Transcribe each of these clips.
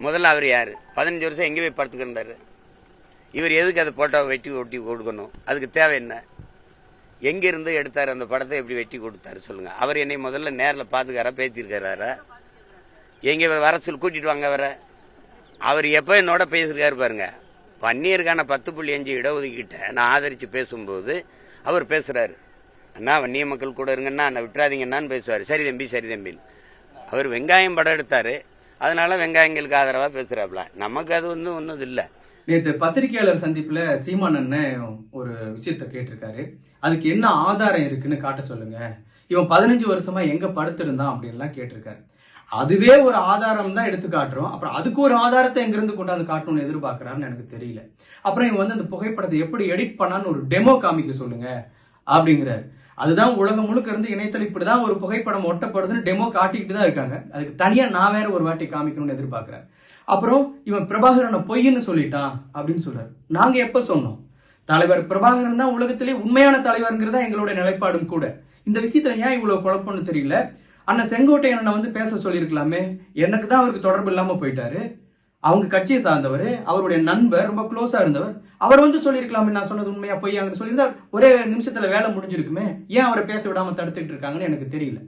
முதல்ல அவர் யார்? 15 வருஷம் எங்கே போய் படுத்துக்கிருந்தாரு? இவர் எதுக்கு அதை போட்டோ வெட்டி ஒட்டி கொடுக்கணும்? அதுக்கு தேவை என்ன? எங்கிருந்து எடுத்தார் அந்த படத்தை? எப்படி வெட்டி கொடுத்தாரு சொல்லுங்க. அவர் என்னை முதல்ல நேரில் பார்த்துக்காரா, பேசியிருக்காரா? எங்கே வர சொல்லி கூட்டிட்டு வாங்க வர. அவர் எப்போ என்னோட பேசியிருக்காரு பாருங்க. வன்னியருக்கான 10.5 இடஒதுக்கீட்டை நான் ஆதரித்து பேசும்போது அவர் பேசுகிறாரு, அண்ணா வன்னிய மக்கள் கூட இருங்கன்னா நான் விட்டுறாதீங்கன்னான்னு பேசுவார். சரி தம்பி சரி தம்பின்னு. அவர் வெங்காயம் படம் எடுத்தார், அதனால வெங்காயங்களுக்கு ஆதரவாக பேசுகிறாப்புல. நமக்கு அது ஒன்றும் இல்லை. நேற்று பத்திரிகையாளர் சந்திப்புல சீமான் அண்ணன் ஒரு விஷயத்த கேட்டிருக்காரு. அதுக்கு என்ன ஆதாரம் இருக்குன்னு காட்ட சொல்லுங்க, இவன் 15 வருஷமா எங்க படுத்திருந்தான் அப்படின்லாம் கேட்டிருக்காரு. அதுவே ஒரு ஆதாரம் தான் எடுத்து காட்டுறோம். அப்புறம் அதுக்கு ஒரு ஆதாரத்தை எங்கிருந்து கொண்டாந்து காட்டணும்னு எதிர்பார்க்கிறாருன்னு எனக்கு தெரியல. அப்புறம் இவன் அந்த புகைப்படத்தை எப்படி எடிட் பண்ணான்னு ஒரு டெமோ காமிக்க சொல்லுங்க அப்படிங்கிறாரு. அதுதான் உலகம் முழுக்க இருந்து இணையத்தில் இப்படிதான் ஒரு புகைப்படம் ஒட்டப்படுதுன்னு டெமோ காட்டிக்கிட்டு தான் இருக்காங்க. அதுக்கு தனியா நான் வேற ஒரு வாட்டி காமிக்கணும்னு எதிர்பார்க்கிறேன். அப்புறம் இவன் பிரபாகரனை பொய்ன்னு சொல்லிட்டான் அப்படின்னு சொல்றாரு. நாங்க எப்ப சொன்னோம்? தலைவர் பிரபாகரன் தான் உலகத்திலே உண்மையான தலைவர்ங்கிறதா எங்களுடைய நிலைப்பாடும் கூட. இந்த விஷயத்துல ஏன் இவ்வளவு குழப்பம்னு தெரியல. அண்ணன் செங்கோட்டையனை பேச சொல்லியிருக்கலாமே. எனக்கு தான் அவருக்கு தொடர்பு இல்லாம போயிட்டாரு. அவங்க கட்சியை சார்ந்தவர், அவருடைய நண்பர், ரொம்ப க்ளோஸா இருந்தவர். அவர் சொல்லியிருக்கலாமே நான் சொன்னது உண்மையா பொய் அங்க சொல்லியிருந்தா ஒரே நிமிஷத்துல வேலை முடிஞ்சிருக்குமே. ஏன் அவரை பேச விடாம தடுத்துட்டு இருக்காங்கன்னு எனக்கு தெரியல.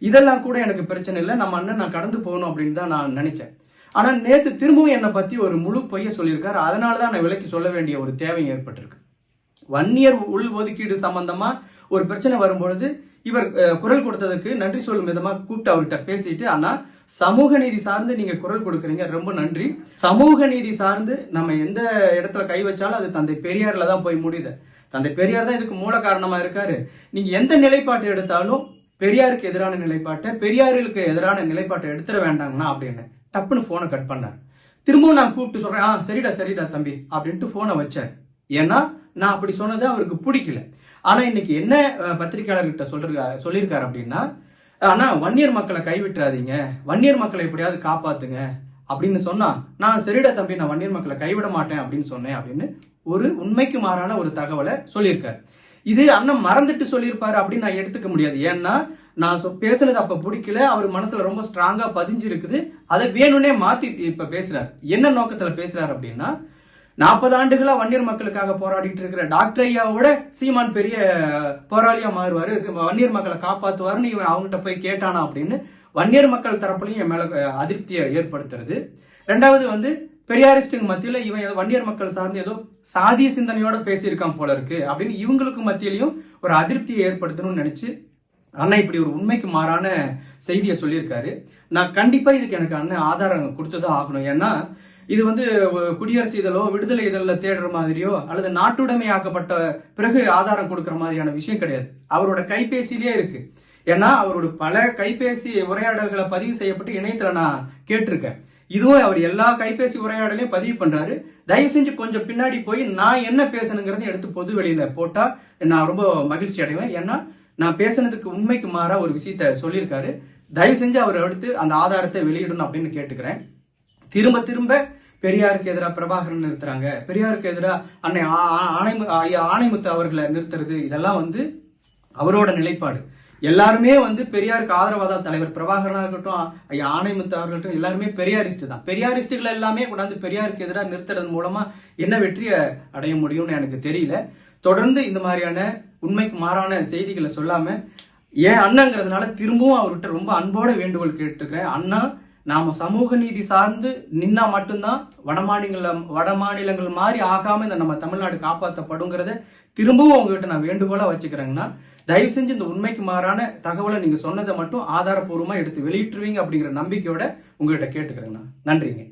இதெல்லாம் கூட எனக்கு பிரச்சனை இல்லை. நம்ம அண்ணன் நான் கடந்து போகணும் அப்படின்னு தான் நான் நினைச்சேன். ஆனா நேத்து திரும்பவும் என்னை பத்தி ஒரு முழு பொய்ய சொல்லியிருக்காரு. அதனாலதான் நான் விலைக்கு சொல்ல வேண்டிய ஒரு தேவை ஏற்பட்டிருக்கு. வன்னியர் உள் ஒதுக்கீடு சம்பந்தமா ஒரு பிரச்சனை வரும்பொழுது இவர் குரல் கொடுத்ததுக்கு நன்றி சொல்லும் விதமா கூப்பிட்டு அவர்கிட்ட பேசிட்டு, ஆனா சமூக நீதி சார்ந்து நீங்க குரல் கொடுக்குறீங்க, ரொம்ப நன்றி. சமூக நீதி சார்ந்து நம்ம எந்த இடத்துல கை வச்சாலும் அது தந்தை பெரியார்ல தான் போய் முடியுது. தந்தை பெரியார் தான் இதுக்கு மூல காரணமா இருக்காரு. நீங்க எந்த நிலைப்பாட்டை எடுத்தாலும் பெரியாருக்கு எதிரான நிலைப்பாட்டை, பெரியாருக்கு எதிரான நிலைப்பாட்டை எடுத்துட வேண்டாங்கண்ணா அப்படின்னு டப்புன்னு போனை கட் பண்ணார். திரும்பவும் நான் கூப்பிட்டு சொல்றேன், சரிடா தம்பி அப்படின்ட்டு போனை வச்சார். ஏன்னா நான் அப்படி சொன்னது அவருக்கு பிடிக்கல. ஆனா இன்னைக்கு என்ன பத்திரிகையாளர்கிட்ட சொல்லியிருக்காரு அப்படின்னா, ஆனா வன்னியர் மக்களை கைவிட்டுறாதீங்க, வன்னியர் மக்களை எப்படியாவது காப்பாத்துங்க அப்படின்னு சொன்னா, நான் சரிடா தம்பி நான் வன்னியர் மக்களை கைவிட மாட்டேன் அப்படின்னு சொன்னேன் அப்படின்னு ஒரு உண்மைக்கு மாறான ஒரு தகவலை சொல்லியிருக்காரு. இது அண்ணன் மறந்துட்டு சொல்லியிருப்பாரு அப்படின்னு நான் எடுத்துக்க முடியாது. ஏன்னா நான் பேசுனது அப்ப பிடிக்கல, அவர் மனசுல ரொம்ப ஸ்ட்ராங்கா பதிஞ்சிருக்குது. அதை வேணும்னே மாத்தி இப்ப பேசுறாரு. என்ன நோக்கத்துல பேசுறாரு அப்படின்னா, 40 ஆண்டுகளா வன்னியர் மக்களுக்காக போராடிட்டு இருக்கிற டாக்டர் ஐயாவோட சீமான் பெரிய போராளியா மாறுவாரு, வன்னியர் மக்களை காப்பாத்துவாருன்னு இவன் அவங்ககிட்ட போய் கேட்டானா அப்படின்னு வன்னியர் மக்கள் தரப்புலையும் என் மேல அதிருப்தியை ஏற்படுத்துறது. ரெண்டாவது பெரியாரிஸ்டுக்கு மத்தியில இவன் வன்னியர் மக்கள் சார்ந்து ஏதோ சாதிய சிந்தனையோட பேசியிருக்கான் போல இருக்கு அப்படின்னு இவங்களுக்கு மத்தியிலையும் ஒரு அதிருப்தியை ஏற்படுத்தணும்னு நினைச்சு அண்ணா இப்படி ஒரு உண்மைக்கு மாறான செய்தியை சொல்லியிருக்காரு. நான் கண்டிப்பா இதுக்கு எனக்கு அண்ணன் ஆதாரம் கொடுத்துதான் ஆகணும். ஏன்னா இது குடியரசு இதழோ விடுதலை இதழில் தேடுற மாதிரியோ அல்லது நாட்டுடைமை ஆக்கப்பட்ட பிறகு ஆதாரம் கொடுக்கற மாதிரியான விஷயம் கிடையாது. அவரோட கைபேசியிலேயே இருக்கு. ஏன்னா அவரோட பல கைபேசி உரையாடல்களை பதிவு செய்யப்பட்டு இணையத்துல நான் கேட்டிருக்கேன். இதுவும் அவர் எல்லா கைபேசி உரையாடலையும் பதிவு பண்றாரு. தயவு செஞ்சு கொஞ்சம் பின்னாடி போய் நான் என்ன பேசணுங்கிறத எடுத்து பொது வெளியில போட்டா நான் ரொம்ப மகிழ்ச்சி அடைவேன். ஏன்னா நான் பேசுனதுக்கு உண்மைக்கு மாறா ஒரு விஷயத்த சொல்லியிருக்காரு. தயவு செஞ்சு அவர் எடுத்து அந்த ஆதாரத்தை வெளியிடணும் அப்படின்னு கேட்டுக்கிறேன். திரும்ப பெரியாருக்கு எதிராக பிரபாகரன் நிறுத்துறாங்க, பெரியாருக்கு எதிராக அன்னை ஆணைமுத்து அவர்களை நிறுத்துறது, இதெல்லாம் அவரோட நிலைப்பாடு. எல்லாருமே பெரியாருக்கு ஆதரவா தான். தலைவர் பிரபாகரனா இருக்கட்டும், ஐயா ஆணைமுத்து அவர்கள்ட்டும் எல்லாருமே பெரியாரிஸ்ட் தான். பெரியாரிஸ்டுகள் எல்லாமே கொண்டாந்து பெரியாருக்கு எதிராக நிறுத்துறது மூலமா என்ன வெற்றியை அடைய முடியும்னு எனக்கு தெரியல. தொடர்ந்து இந்த மாதிரியான உண்மைக்கு மாறான செய்திகளை சொல்லாம ஏன் அண்ணங்கிறதுனால திரும்பவும் அவர்கிட்ட ரொம்ப அன்போட வேண்டுகோள் கேட்டுக்கிறேன். அண்ணா, நாம சமூக நீதி சார்ந்து நின்னா மட்டும்தான் வடமாநிலங்கள் மாதிரி ஆகாம இந்த நம்ம தமிழ்நாடு காப்பாற்றப்படுங்கிறத திரும்பவும் உங்ககிட்ட நான் வேண்டுகோளா வச்சுக்கிறேங்கன்னா, தயவு செஞ்சு இந்த உண்மைக்கு மாறான தகவலை நீங்க சொன்னதை மட்டும் ஆதாரப்பூர்வமா எடுத்து வெளியிட்டுருவீங்க அப்படிங்கிற நம்பிக்கையோட உங்ககிட்ட கேட்டுக்கிறேங்கண்ணா. நன்றிங்க.